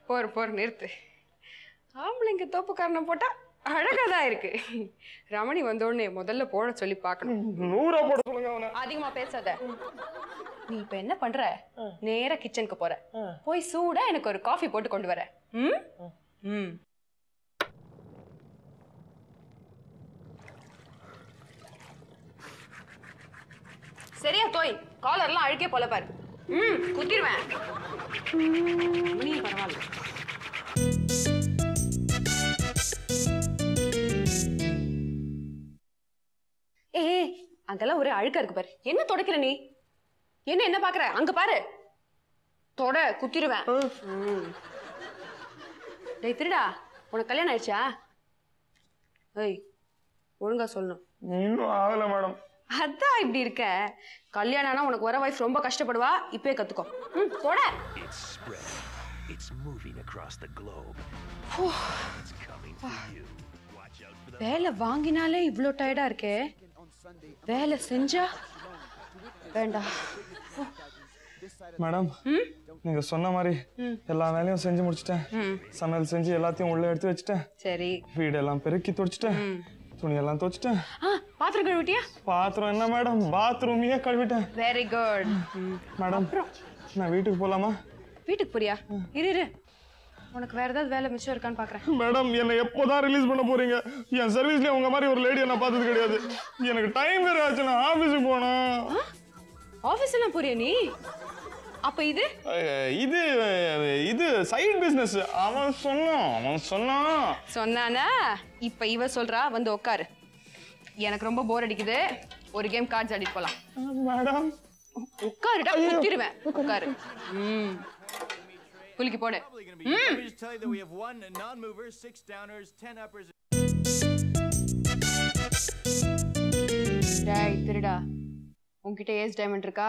போர் நிறுத்து. ஆம்பளைங்க தோப்புக்காரணம் போட்டா அழகா தான் இருக்கு. ரமணி வந்தோடனே முதல்ல போட சொல்லி பார்க்கணும். 100 போட சொல்லுங்க அவனை. அதிகமா பேசாத. நீ இப்ப என்ன பண்ற? நேரா கிச்சனுக்கு போற. போய் சூடா எனக்கு ஒரு காஃபி போட்டு கொண்டு வர. சரியா தோய். காலர்லாம் அழுக்கே போல பாரு. குத்திடுவேன். நீ பரவாயில்ல. அங்கெல்லாம் ஒரே அழுக்கா இருக்கு பாரு. என்ன தொடக்கிற நீ? என்ன பாக்குற? அங்க பாரு. தொட குத்திடுவேன். டேய் திருடா, உனக்கு கல்யாணம் ஆயிடுச்சா? ஏய் ஒழுங்கா சொல்லணும். இன்னும் ஆகல மேடம். அதான் இப்படி இருக்க. கல்யாணம்னா உனக்கு வர வைஃப் ரொம்ப கஷ்டப்படுவா. இப்பவே கத்துக்கோ. தொட. வேலை வாங்கினாலே இவ்ளோ டயர்டா இருக்கே. வேலை செஞ்சா வேண்டாம். மேடம் நீங்க சொன்ன மாதிரி எல்லா வேலையும் செஞ்சு முடிச்சிட்டேன். சமையல் செஞ்சு எல்லாத்தையும் உள்ள எடுத்து வச்சிட்டேன். சரி. வீடெல்லாம் பெருக்கி துடைச்சிட்டேன். துணி எல்லாம் துவைச்சிட்டேன். பாத்திரம் கழுவிட்டியா? பாத்திரம் என்ன மேடம், பாத்ரூமையே கழுவிட்டேன். Very good. மேடம் நான் வீட்டுக்கு போலாமா? வீட்டுக்கு போறியா? இரு உனக்கு வேற ஏதாவது வேலை மிச்சம் இருக்கான்னு பாக்குறேன். மேடம் என்ன எப்போதான் ரிலீஸ் பண்ண போறீங்க? என் சர்வீஸ்ல உங்க மாதிரி ஒரு லேடியை நான் பார்த்தது கிடையாது. எனக்கு டைம் வேற ஆச்சு. நான் ஆபீஸுக்கு போனேன். ஆபீஸ் எல்லாம் போறியா நீ? அப்ப இது இது சைடு பிசினஸ். அவன் சொன்னானா? இப்ப இவ சொல்றா வந்து உட்காரு. எனக்கு ரொம்ப போர் அடிக்குது. ஒரு கேம் கார்ட்ஸ் ஆடிட்டு போலாம். மேடம் உட்காருடா, குத்திடுவேன். உட்காரு. குலுக்கி போடு. டேய் திருடா, உன்கிட்ட ஏஸ் டைமண்ட் இருக்கா?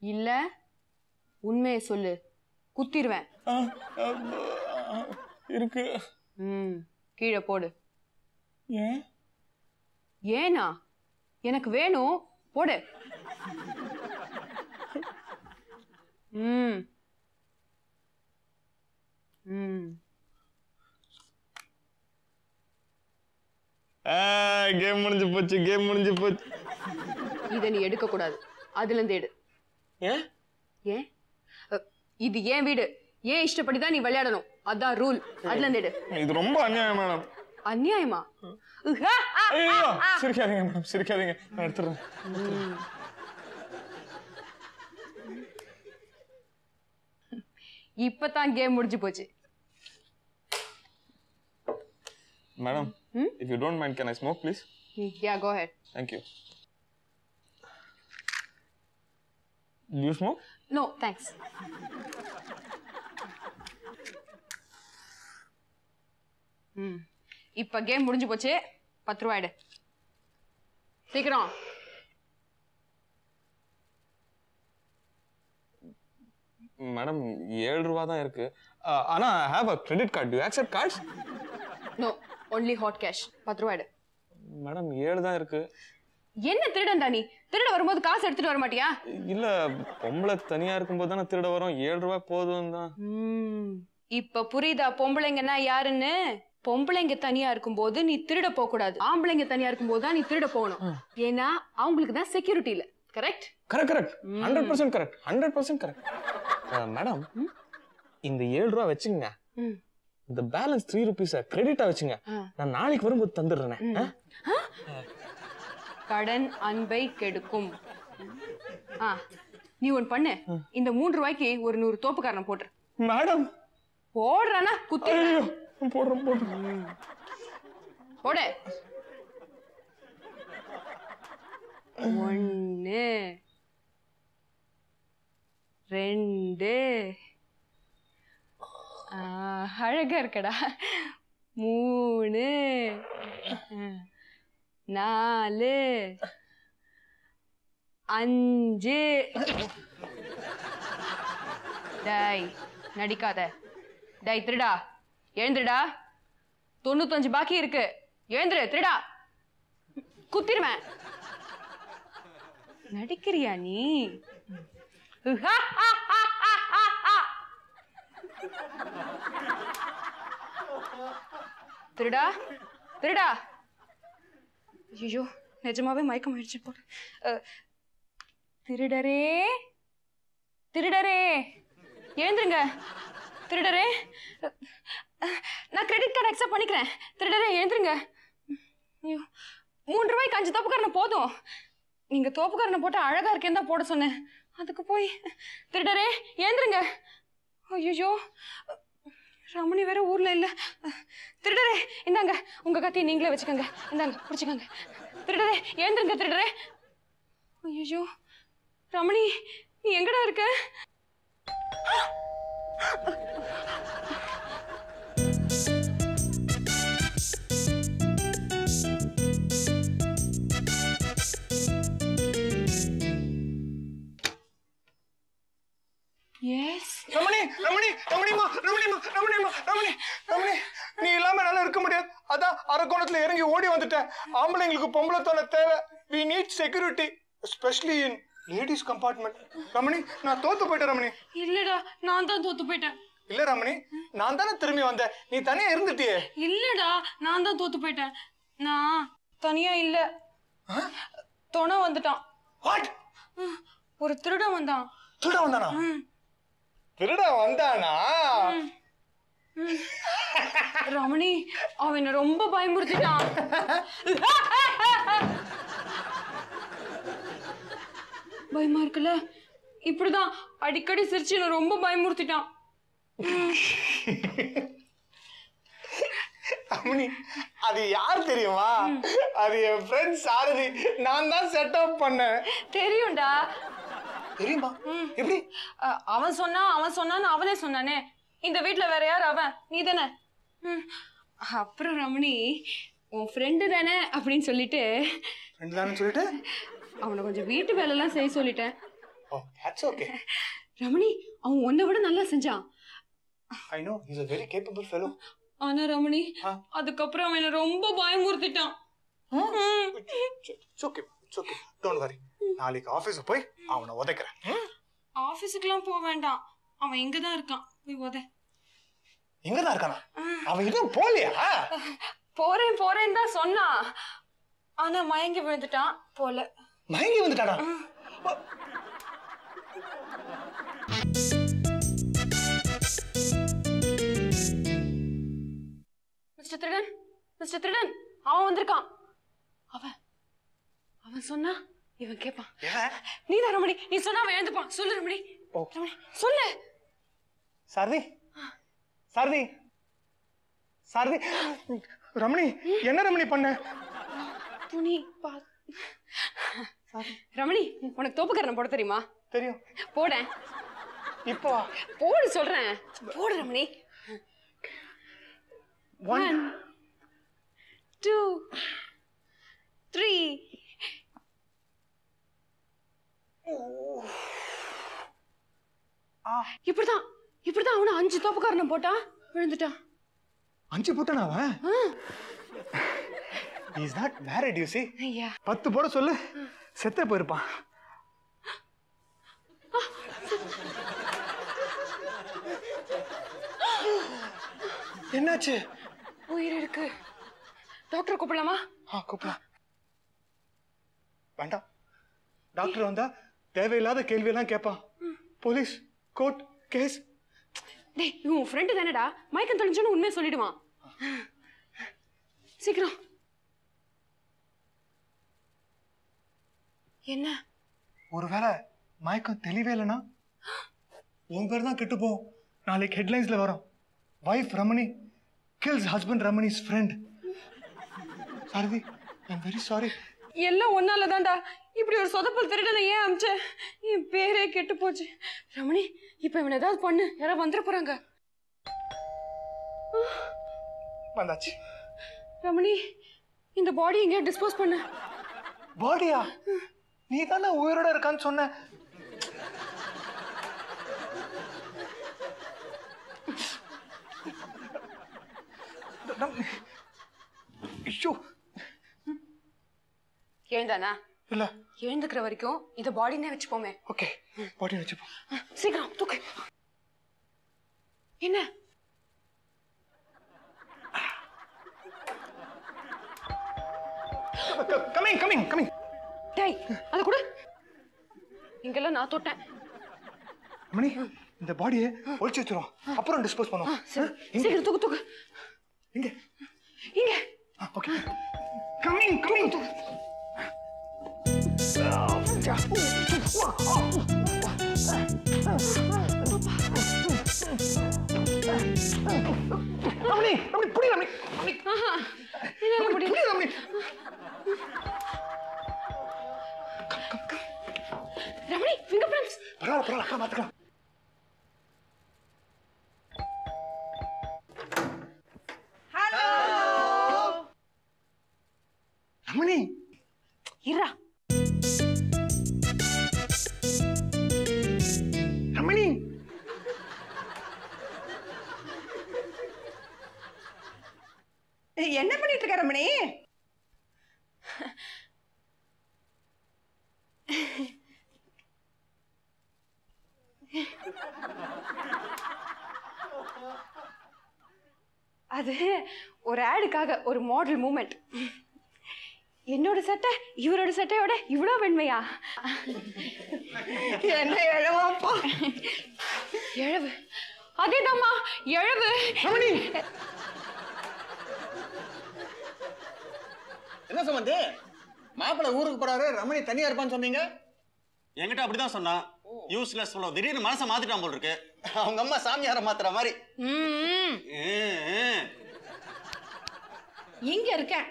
இல்ல உண்மையை சொல்லு, குத்திடுவேன். இருக்கு. கீழே போடு. ஏன்? ஏனா? எனக்கு வேணும். போடு. கேம் முடிஞ்சு போச்சு. இத நீ எடுக்க கூடாது. அதுல இருந்து எடு. ஏன்? இது ஏன் வீடு. ஏன் இஷ்டப்படிதான் நீ விளையாடணும். அதான் ரூல். அதுல இருந்து எடு. இது ரொம்ப அநியாயம் மேடம். அநியாயமா? சிரிக்காதீங்க மேடம், சிரிக்காதீங்க. நான் எடுத்துறேன். இப்பதான் கேம் முடிஞ்சு போச்சு. Madam, if you don't mind, can I smoke, please? Yeah, go ahead. Thank you. Do you smoke? No, thanks. இப்ப கேம் முடிஞ்சு போச்சு. 10 ரூபாய் எடு. சீக்கிரம். மேடம் 7 ரூபா தான் இருக்கு. ஆனா I have a credit card. Do you accept cards? No, only hot cash. 10 ரூபாய் எடு. மேடம் 7 தான் இருக்கு. என்ன திருடன்டா நீ? திருட வரும்போது காசு எடுத்துட்டு வர மாட்டியா? இல்ல, பொம்பளை தனியா இருக்கும்போது தானே திருட வரும். 7 ரூபாய் போதும் தான். இப்ப புரியுதா பொம்பளைங்கன்னா யாருன்னு? பொம்பளைங்க தனியா இருக்கும்போது நீ திருட போக கூடாது. ஆம்பளைங்க தனியா இருக்கும்போது தான் நீ திருட போகணும். ஏன்னா அவங்களுக்கு தான் செக்யூரிட்டி இல்ல. Correct? Correct. 100% correct. 100% correct. Madam இந்த 7 ரூபாய் வச்சுங்க. இந்த பேலன்ஸ் 3 rupees கிரெடிட்டா வச்சுங்க. நான் நாளைக்கு வரும்போது தந்துடுறேன். கடன் அன்பை கெடுக்கும். நீ ஒன்னு பண்ணு. இந்த 3 ரூபாய்க்கு ஒரு 100 தோப்புக்காரன் போட்டுரு. மேடம் போடுறானா? குத்தி போடுறேன். போடு. 1 2 அழகா இருக்கடா. 3 4 5. டேய் நடிக்காத. டேய் திருடா, எழுந்துடா. 95 பாக்கி இருக்கு. எழுந்துரு திருடா. குத்திடுவேன். நடிக்கிறியா நீ? திருடா திருடா. ஐயோ நிஜமாவே மயக்கம் ஆயிடுச்சு போல. திருடரே திருடரே எழுந்துருங்க. திருடரே நான் கிரெடிட் கார்டு அக்செப்ட் பண்ணிக்கிறேன். திருடரே எழுந்துருங்க. ஐயோ 3 ரூபாய்க்கு 5 தோப்புக்காரனை போதும். நீங்க தோப்புக்காரனை போட்டு அழகா இருக்கேன்னு தான் போட சொன்னேன். அதுக்கு போய் திருடரே எழுந்துருங்க. ஐயோ ரமணி வேற ஊர்ல இல்ல. திருடரே இந்தாங்க உங்க கத்தியை நீங்களே வச்சுக்கோங்க. இந்தாங்க பிடிச்சுக்கோங்க. திருடரே எழுந்துருங்க. திருடரே. ஐயோ ரமணி நீ எங்கடா இருக்க? எஸ் ரமணி ரமணி ரமணிமா ரமணிமா ரமணிமா ரமணி ரமணி நீ இல்லாம என்னால இருக்க முடியாது. அதான் அரக்கோணத்துல இறங்கி ஓடி வந்துட்டேன். ஆம்பளைங்களுக்கு பொம்பளை தோண தேவை. we need security especially in ladies compartment. Ramani நான் தோத்து போயிட்டேன். ரமணி இல்லடா நான் தான் தோத்து போயிட்டேன். இல்ல ரமணி நான் தானே திரும்பி வந்தேன். நீ தனியா இருந்துட்டியே. இல்லடா நான் தான் தோத்து போயிட்டேன். நான் தனியா இல்ல. தொண வந்துட்டான். வாட்? ஒரு திருடன் வந்தான். திருட வந்தானா? திருட வந்தானா? ரமணி அவன் ரொம்ப பயமுறுத்திட்டான். பயமா இருக்குல்ல? இப்படிதான் அடிக்கடி சிரிச்சு என்ன ரொம்ப பயமுறுத்திட்டான். ரமணி அது யார் தெரியுமா? அது என் ஃப்ரெண்ட் சாரதி. நான் தான் செட் அப் பண்ணேன். தெரியும்டா. தெரியுமா? எப்படி? அவன் சொன்னான்னு அவனே சொன்னானே. இந்த வீட்டுல வேற யார் அவன்? நீ தானே. அப்புறம் ரமணி உன் ஃப்ரெண்டு தானே அப்படின்னு சொல்லிட்டு அவனை கொஞ்சம் வீட்டு வேலை எல்லாம் செய்ய சொல்லிட்டேன். ரமணி அவன் உன்னை விட நல்லா செஞ்சான். I know he's a very capable fellow. ஆனா ரமணி அதுக்கப்புறம் அவன் என்ன ரொம்ப பயமுறுத்திட்டான். It's okay. Don't worry. நாளைக்கு ஆபீஸ் போய் அவனை உதைக்கிறேன். ஆபீஸ்க்குலாம் போக வேண்டாம். அவன் இங்க தான் இருக்கான். போய் உதை. இங்க தான் இருக்கானா? அவன் இன்னும் போலையா? போறேன் தான் சொன்னான். ஆனா மயங்கி விழுந்துட்டான் போல. மயங்கி வந்துட்டானா? மிஸ்டர் திருடன் அவன் வந்திருக்கான். அவன் சொன்னா இவன் கேட்பான். நீதான் ரமணி. நீ சொன்னா அவன் எழுந்துப்பான். சொல்லு ரமணி. ரமணி சொல்லு. சாரதி ரமணி என்ன ரமணி பண்ண? துணி ரமணி உனக்கு தோப்புக்காரனை போட தெரியுமா? தெரியும். போட. இப்போ போடு சொல்றேன். போடு ரமணி. 1 2 3 இப்படிதான் அவனை 5 தோப்புக்காரனை போட்டான். விழுந்துட்டான். 5 போட்டானா அவன்? He is not married, you see. 10 போட சொல்லு செத்தே போயிருப்பான். என்னாச்சு? உயிர் இருக்கு. டாக்டர் கூப்பிடலாமா? கூப்பிடலாம். வேண்டாம். டாக்டர் வந்தா தேவையில்லாத கேள்வி எல்லாம் கேட்பான். Police court case. டேய் இவன் ஃப்ரெண்ட் தானடா. மயக்கம் தெளிஞ்சோன்னு உண்மையை சொல்லிடுவான். சீக்கிரம். என்ன? ஒருவேளை மயக்கம் தெளிவே இல்லைன்னா உன் பேர் தான் கெட்டு போகும். நாளைக்கு ஹெட்லைன்ஸ்ல வரும். Wife Ramani kills husband Ramani's friend. Sarathi I'm very sorry. எல்லாம் ஒன்னால தான்டா. இப்படி ஒரு சொதப்பல் திருடனை ஏன் அமிச்ச? என் பேரே கெட்டு போச்சு. ரமணி இப்ப இவன் ஏதாவது பண்ணு. யாராவது வந்துட போறாங்க. வந்தாச்சு. ரமணி இந்த பாடி எங்க டிஸ்போஸ் பண்ணு. பாடியா? நீ தானே உயிரோட இருக்கான்னு சொன்ன. எழுந்தானா? இல்ல எழுந்துக்கிற வரைக்கும் இத பாடினே வச்சுப்போமே. ஓகே பாடி வச்சுப்போம். சீக்கிரம் தூக்கு. என்ன கமிங் கமிங் கமிங். டேய் அத கூட இங்கெல்லாம் நான் தொட்டேன். மணி இந்த பாடியை ஒளிச்சு வச்சிரும், அப்புறம் டிஸ்போஸ் பண்ணுவோம். சீக்கிரம் தூக்கு தூக்கு. இங்க இங்க. Okay coming coming. Ramani Ramani புடி ரமணி ரமணி. என்னால முடியல. புடி ரமணி. Ramani finger prints. பரவாயில்ல பரவாயில்ல அக்கா மாத்துக்கலாம். ஹலோ ரமணி இரா. ரமணி என்ன பண்ணிட்டு இருக்க ரமணி? அது ஒரு ஆடுக்காக ஒரு மாடல் மூமெண்ட். என்னோட சட்டை இவரோட சட்டையோட இவ்வளோ வெண்மையா? என்ன எழவாப்பா? எழவு அதேதாம்மா எழவு. ரமணி என்ன சம்பந்தி, மாப்பிள்ளை ஊருக்கு போறாரு, ரமணி தனியா இருப்பான்னு சொன்னீங்க. என்கிட்ட அப்படிதான் சொன்னான். யூஸ்லெஸ் சொல்ல திடீர்னு மனசை மாத்திட்டான் போல் இருக்கு. அவங்க அம்மா சாமியார மாத்துற மாதிரி. இங்க இருக்கேன்,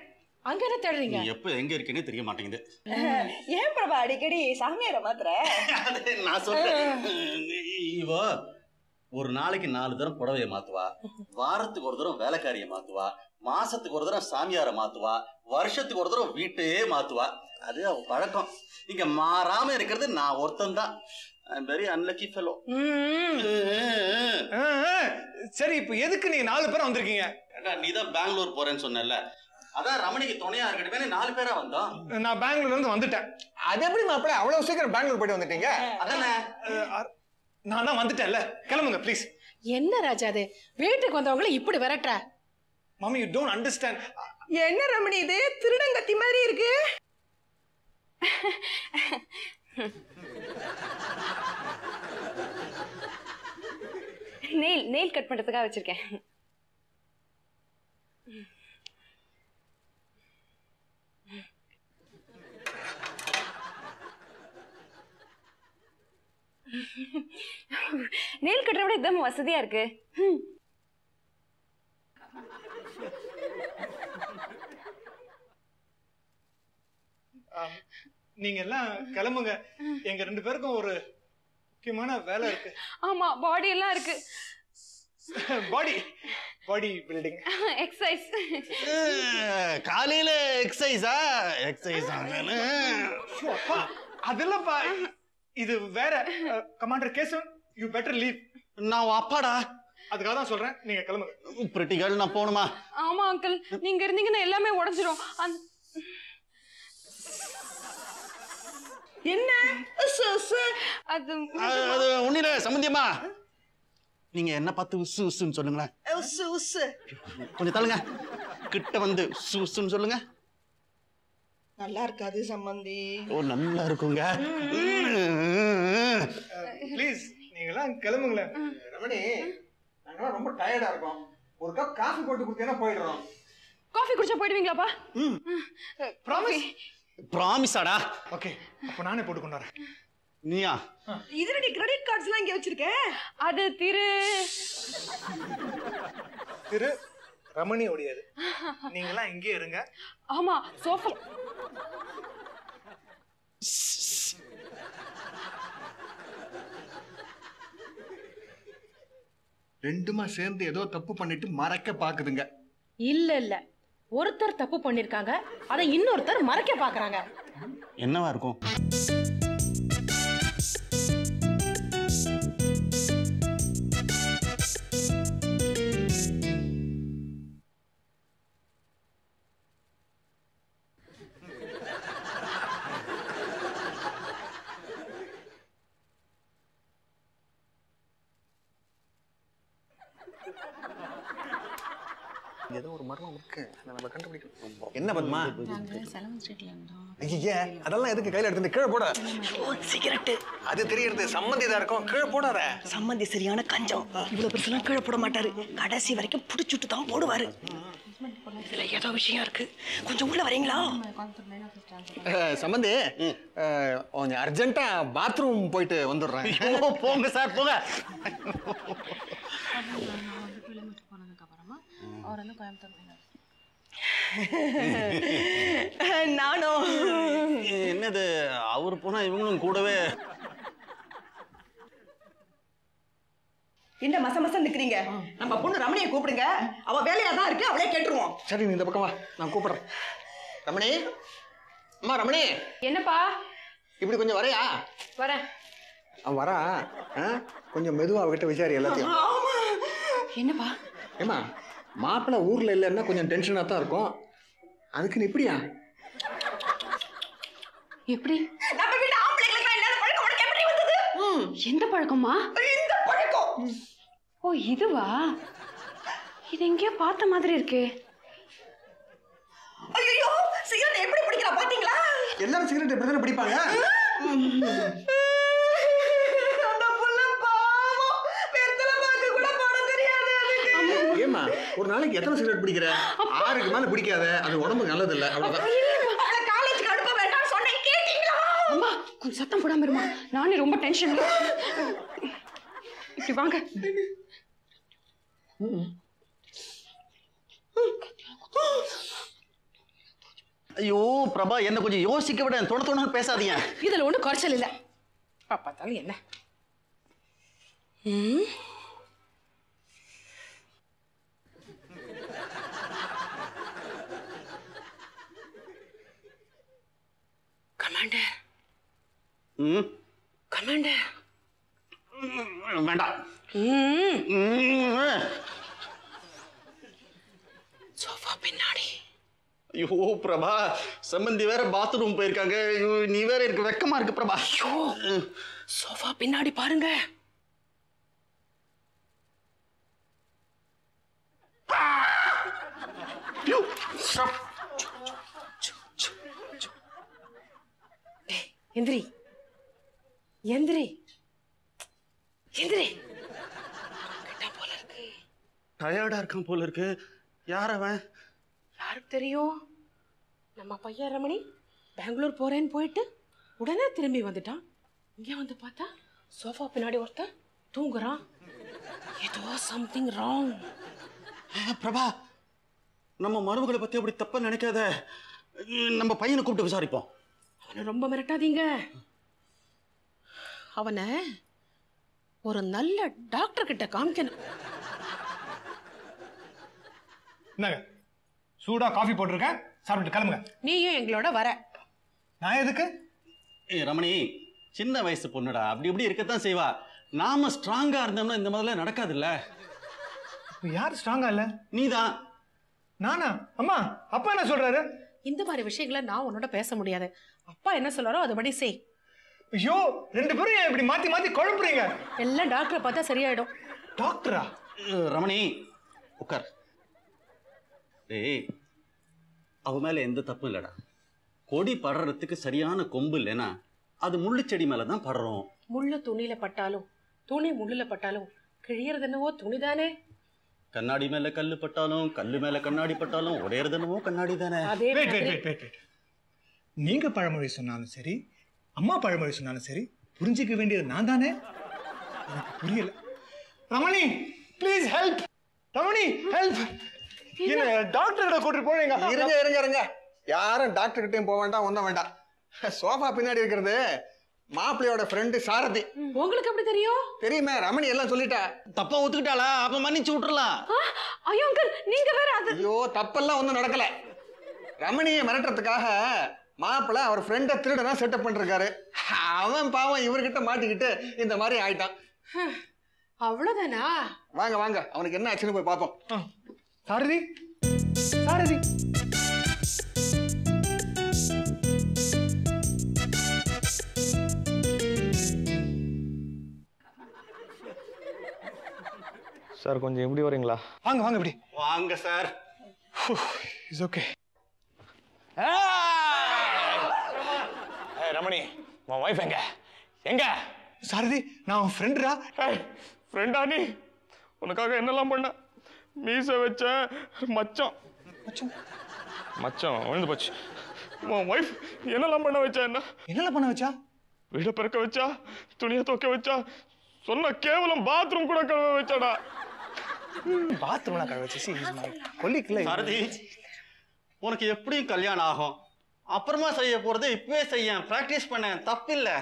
அங்க என்ன தேடுறீங்க? நீ எப்ப எங்க இருக்கேன்னு தெரிய மாட்டேங்குது. ஏன் பிரபா அடிக்கடி சாமியார மாத்துற? அது நான் சொல்றேன். இவோ ஒரு நாளைக்கு 4 தரம் புடவைய மாத்துவா, வாரத்துக்கு ஒரு தரம் வேலைக்காரிய மாத்துவா, மாசத்துக்கு ஒரு தரம் சாமியார மாத்துவா, வருஷத்துக்கு ஒரு தரம் வீட்டையே மாத்துவா. அது அவ பழக்கம். இங்க மாறாம இருக்கிறது நான் ஒருத்தன் தான். Very unlucky fellow. சரி இப்ப எதுக்கு நீங்க 4 பேரா வந்திருக்கீங்க? நீ தான் பெங்களூர் போறேன்னு சொன்னல, அதான் ரமணிக்கு துணையா இருக்கட்டுமே 4 பேரா வந்தோம். நான் பெங்களூர்ல இருந்து வந்துட்டேன். அது எப்படி மாப்பிள்ளை அவ்வளவு சீக்கிரம் பெங்களூர் போயிட்டு வந்துட்டீங்க? அதானே நான் தான் வந்துட்டேன்ல, கிளம்புங்க ப்ளீஸ். என்ன ராஜா அது, வீட்டுக்கு வந்தவங்களை இப்படி விரட்டுற? மாமி யூ டோன்ட் அண்டர்ஸ்டாண்ட். என்ன ரமணி இது, திருடங்கத்தி மாதிரி இருக்கு. நெயில் கட் பண்றதுக்காக வச்சிருக்கேன். நெயில் கட்டரை விட இதுதான் வசதியா இருக்கு. நீங்க எல்லாம் கிளம்புங்க, எங்க 2 பேருக்கும் ஒரு முக்கியமான வேலை இருக்கு. ஆமா பாடி எல்லாம் இருக்கு. Body building exercise. காலையில எக்ஸசைஸா? எக்ஸசைஸ் அதெல்லாம் இது வேற. Commander Kesavan you better leave. நான் அப்பாடா, அதுக்காக தான் சொல்றேன், நீங்க கிளம்புங்க. பிரிட்டி கேர்ள், நான் போகணுமா? ஆமா அங்கிள், நீங்க இருந்தீங்கன்னா எல்லாமே உடைஞ்சிரும். என்ன அது அது ஒண்ணில சம்பந்தியமா, நீங்க என்ன பார்த்து உசு உசுன்னு சொல்லுங்களேன். கொஞ்சம் தள்ளுங்க, கிட்ட வந்து உசு உசுன்னு சொல்லுங்க. நல்லா இருக்காது சம்பந்தி. ஓ நல்லா இருக்குங்க. ப்ளீஸ் நீங்க எல்லாம் கிளம்புங்களேன். ரமணி நாங்க ரொம்ப டயர்டா இருக்கோம், ஒரு கப் காஃபி போட்டு கொடுத்தீங்கன்னா போயிடுறோம். காஃபி குடிச்சா போயிடுவீங்களாப்பா? ப்ராமிஸ்? ப்ராமிஸாடா? ஓகே, அப்ப நானே போட்டு கொண்டு வரேன். நீயா? இதுல கிரெடிட் கார்ட்ஸ் எல்லாம் இங்க வச்சிருக்கேன். அது திரு ரமணி ஓடியாது. நீங்க எல்லாம் இங்கே இருங்க. ஆமா சோஃபா. ரெண்டுமா சேர்ந்து ஏதோ தப்பு பண்ணிட்டு மறைக்க பாக்குதுங்க. இல்ல ஒருத்தர் தப்பு பண்ணிருக்காங்க, அதை இன்னொருத்தர் மறைக்க பாக்குறாங்க. என்னவா இருக்கும்? ஏதோ ஒரு மர்மம் இருக்கு, அதை நம்ம கண்டுபிடிக்கணும். என்ன பத்மா? ஐயா, அதெல்லாம் எதுக்கு கையில எடுத்து கீழே போட? சிகரெட்டு அது தெரியறது, சம்மந்தி தான் இருக்கும், கீழே போடாத. சம்மந்தி சரியான கஞ்சம். இவ்வளவு பெருசெல்லாம் கீழே போட மாட்டாரு, கடைசி வரைக்கும் புடிச்சுட்டு தான் போடுவாரு. இதுல ஏதோ விஷயம் இருக்கு, கொஞ்சம் உள்ள வரீங்களா? சம்மந்தி, கொஞ்சம் அர்ஜென்ட்டா பாத்ரூம் போயிட்டு வந்துடுறேன். போங்க சார், போங்க. நானும். என்னது அவரு போனா இவங்களும் கூடவே? என்ன மச மசம் நிக்கிறீங்க? நம்ம பொண்ணு ரமணியை கூப்பிடுங்க, அவ வேலையா தான் இருக்கு, அவளே கேட்டுருவோம். சரி, நீ இந்த பக்கம் வா, நான் கூப்பிடுறேன். ரமணி, அம்மா ரமணி, என்னப்பா? இப்படி கொஞ்சம் வரையா? வரேன். அவன் வரா, கொஞ்சம் மெதுவா அவகிட்ட விசாரி எல்லாத்தையும். என்னப்பா? ஏமா, மாப்பிள்ளை ஊர்ல இல்லைன்னா கொஞ்சம் டென்ஷனா தான் இருக்கும், அதுக்கு நீ இப்படியா? எப்படி? நம்ம வீட்டு ஆம்பளைங்களுக்கு இல்லாத பழக்கம் உனக்கு எப்படி வந்தது? எந்த பழக்கமா? இந்த பழக்கம். ஓ, இதுவா? இது எங்கேயோ பார்த்த மாதிரி இருக்கு. ஐயோ, சிகரெட் எப்படி பிடிக்கிறா பாத்தீங்களா? எல்லாரும் சிகரெட் எப்படி தானே பிடிப்பாங்க? ஏமா, ஒரு நாளைக்கு எத்தனை சிகரெட் பிடிக்கிற? 6க்கு மேல பிடிக்காத, அது உடம்புக்கு நல்லது இல்ல. அவ்வளவுதான். அவளை காலேஜுக்கு அனுப்ப வேண்டாம் சொன்னேன், கேட்டீங்களா? அம்மா, கொஞ்சம் சத்தம் போடாம இருமா, நானே ரொம்ப டென்ஷன்ல. இப்படி வாங்க. ஐயோ பிரபா, என்ன கொஞ்சம் யோசிக்க விட, தொண பேசாதீங்க. இதுல ஒண்ணு குறைச்சல் இல்ல. பார்த்தாலும் என்ன? கமாண்டர். கமாண்டர். வேண்டாம். சோஃபா பின்னாடி. ஐயோ பிரபா, சம்பந்தி வேற பாத்ரூம் போயிருக்காங்க, நீ வேற இருக்கு, வெக்கமா இருக்கு பிரபா. ஐயோ, சோஃபா பின்னாடி பாருங்க. எந்திரி, எந்திரி, எந்திரி. போல இருக்கு, டயர்டா இருக்கான் போல இருக்கு. யார் அவன்? யாருக்கு தெரியும்? நம்ம பையன் ரமணி பெங்களூர் போறேன்னு போயிட்டு உடனே திரும்பி வந்துட்டான். இங்க வந்து பார்த்தா சோஃபா பின்னாடி ஒருத்தன் தூங்குறான். ஏதோ சம்திங் ராங். பிரபா, நம்ம மருமகளை பத்தி அப்படி தப்பா நினைக்காத. நம்ம பையனை கூப்பிட்டு விசாரிப்போம். அவனை ரொம்ப மிரட்டாதீங்க. அவனை ஒரு நல்ல டாக்டர் கிட்ட காமிக்கணும். என்னங்க, சூடா காஃபி போட்டிருக்கேன், சாப்பிட்டு கிளம்புங்க. நீயும் எங்களோட வர. நான் எதுக்கு? ரமணி சின்ன வயசு பொண்ணுடா, அப்படி இப்படி இருக்கத்தான் செய்வா. நாம ஸ்ட்ராங்கா இருந்தோம்னா இந்த மாதிரிலாம் நடக்காது இல்ல. யார் ஸ்ட்ராங்கா இல்ல? நீதான். நானா? அம்மா, அப்பா என்ன சொல்றாரு? இந்த மாதிரி விஷயங்களை நான் உன்னோட பேச முடியாது. அப்பா என்ன சொல்றாரோ அதுபடி செய். ஐயோ, 2 பேரும் இப்படி மாத்தி மாத்தி குழப்புறீங்க. எல்லாம் டாக்டரை பார்த்தா சரியாயிடும். டாக்டரா? ரமணி உட்கார். ஏய், அவ மேல எந்த தப்பும் இல்லடா. கொடி படுறதுக்கு சரியான கொம்பு இல்லைன்னா அது முள்ளு செடி மேலதான் படுறோம். முள்ளு துணியில பட்டாலும் துணி முள்ளுல பட்டாலும் கிழியறது என்னவோ துணிதானே. கண்ணாடி மேல கல்லு பட்டாலும் கல்லு மேல கண்ணாடி பட்டாலும் உடையறது என்னவோ கண்ணாடி தானே. நீங்க பழமொழி சொன்னாலும் சரி, அம்மா பழமொழி சொன்னாலும் சரி, புரிஞ்சிக்க வேண்டியது நான் தானே. எனக்கு புரியல. Ramani, please help. Ramani, help. என்ன டாக்டர் கிட்ட கூட்டிட்டு போறீங்க? இருங்க இருங்க இருங்க, யாரும் டாக்டர் கிட்டயும் போக வேண்டாம், ஒன்றும் வேண்டாம். சோஃபா பின்னாடி இருக்கிறது மாப்பிள்ளையோட ஃப்ரெண்டு சாரதி. உங்களுக்கு எப்படி தெரியும்? தெரியுமே, ரமணி எல்லாம் சொல்லிட்டா. தப்பா ஒத்துக்கிட்டாளா? அப்ப மன்னிச்சு விட்டுறலாம். ஐயோ அங்கிள், நீங்க வேற அது. ஐயோ, தப்பெல்லாம் ஒன்றும் நடக்கல. ரமணியை மிரட்டுறதுக்காக மாப்பிள்ளை அவர் ஃப்ரெண்டை திருடனா செட்டப் பண்ணிருக்காரு. அவன் பாவம் இவர்கிட்ட மாட்டிக்கிட்டு இந்த மாதிரி ஆயிட்டான். அவ்வளவுதானா? வாங்க வாங்க, அவனுக்கு என்ன ஆச்சுன்னு போய் பார்ப்போம். சாரதி, சாரதி. சார் கொஞ்சம் எப்படி வரீங்களா? வாங்க வாங்க இப்படி வாங்க சார். It's okay. ரமணி, உன் வைஃப் எங்க எங்க? சாரதி, நான் உன் ஃப்ரெண்டுடா. ஃப்ரெண்டா நீ? உனக்காக என்னெல்லாம் பண்ண? மீசை வச்ச மச்சம் மச்சான் மச்சம் விழுந்து போச்சு. உன் வைஃப் என்னெல்லாம் பண்ண வச்சா? என்னெல்லாம் பண்ண வச்சா? வீட பிறக்க வச்சா, துணியை துவைக்க வச்சா, சொன்ன கேவலம் பாத்ரூம் கூட கழுவ வச்சாடா. பாத்ரூம்லாம் கழுவ வச்சு கொல்லிக்கல. சாரதி, உனக்கு எப்படியும் கல்யாணம் ஆகும். அப்புறமா செய்ய போறது இப்பவே செய்ய. பிராக்டிஸ் பண்ண தப்பில்லை.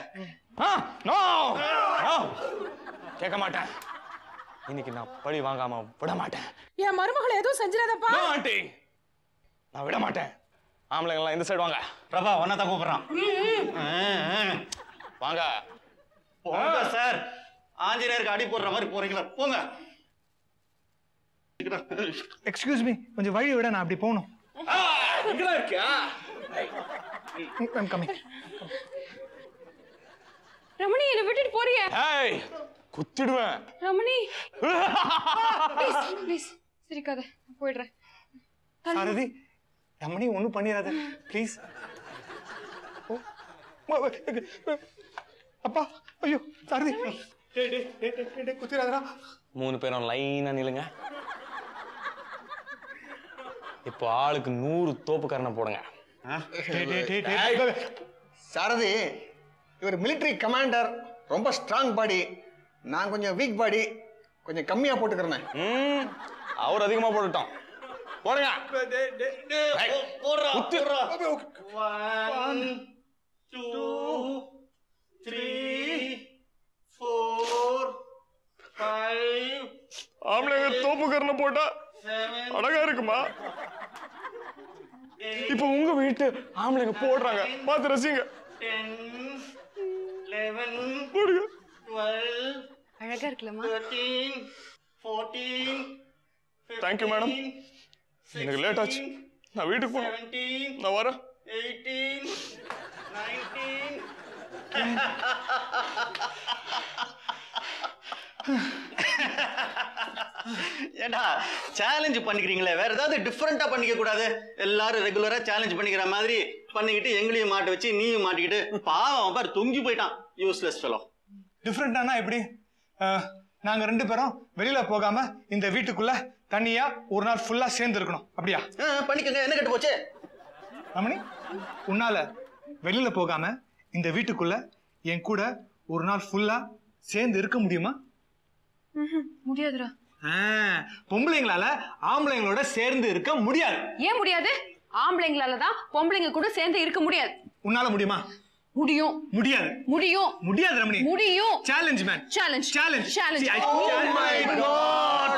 கேட்க மாட்டேன். இன்னைக்கு நான் பழி வாங்காம விட மாட்டேன். என் மருமகளை எதுவும் செஞ்சிடாதப்பா. ஆண்டி, நான் விட மாட்டேன். ஆம்பளைங்களாம் இந்த சைடு வாங்க. பிரபா ஒன்னா தான் கூப்பிடுறான். வாங்க போங்க சார். ஆஞ்சநேயருக்கு அடி போடுற மாதிரி போறீங்களா? போங்க. எக்ஸ்கியூஸ் மீ, கொஞ்சம் வழி விட, நான் அப்படி போகணும். இங்கதான் இருக்கியா? ரமணி, என்னை விட்டுட்டு போறிய? ஏய், குத்திடுவேன். ரமணி ப்ளீஸ் சிரிக்காத, போயிடுறேன். சாரதி, ரமணி ஒண்ணும் பண்ணிடாத ப்ளீஸ். அப்பா, ஐயோ சாரதி, குத்திராதரா. 3 பேரும் லைனா நில்லுங்க. இப்போ ஆளுக்கு 100 தோப்பு கரணை போடுங்க. சாரதி, இவர் மிலிட்டரி கமாண்டர், ரொம்ப ஸ்ட்ராங் பாடி. நான் கொஞ்சம் வீக் பாடி, கொஞ்சம் கம்மியா போட்டுக்கிறேன். அவர் அதிகமா போட்டுட்டோம். போடுங்க. போடுறா. 1 2 3 4 5. ஆம்பளைங்க தோப்பு கரணை போட்டா அழகா இருக்குமா? இப்ப உங்க வீட்டு ஆம்பளைங்க போடுறாங்க, பார்த்து ரசிங்க. 10 11 போடுங்க. 12 அழகா இருக்குல்லம்மா. 13 14. Thank you madam. எனக்கு லேட் ஆச்சு, நான் வீட்டுக்கு போகணும். 17 நான் வரேன். 18 19. ஏண்டா சேலஞ்ச் பண்ணிக்கிறீங்களே, வேற ஏதாவது டிஃபரெண்டா பண்ணிக்க கூடாது? எல்லாரும் ரெகுலரா சேலஞ்ச் பண்ணிக்கிற மாதிரி பண்ணிக்கிட்டு எங்களையும் மாட்ட வச்சு நீயும் மாட்டிக்கிட்டு பாவம் பாரு தொங்கி போயிட்டான். Useless fellow. டிஃபரெண்டானா எப்படி? நாங்க 2 பேரும் வெளியில போகாம இந்த வீட்டுக்குள்ள தனியா ஒரு நாள் ஃபுல்லா சேர்ந்து இருக்கணும், அப்படியா? பண்ணிக்கங்க, என்ன கெட்டு போச்சு? ரமணி, உன்னால வெளியில போகாம இந்த வீட்டுக்குள்ள என் கூட ஒரு நாள் ஃபுல்லா சேர்ந்து இருக்க முடியுமா? முடியாதுடா. பொம்பளைங்களால ஆம்பளைங்களோட சேர்ந்து இருக்க முடியாது. ஏன் முடியாது? ஆம்பளைங்களால தான் பொம்பளைங்க கூட சேர்ந்து இருக்க முடியாது. உன்னால முடியுமா? முடியும். முடியாது. முடியும். முடியாது ரமணி. முடியும். Challenge man. Challenge. Challenge. Challenge. Oh my God.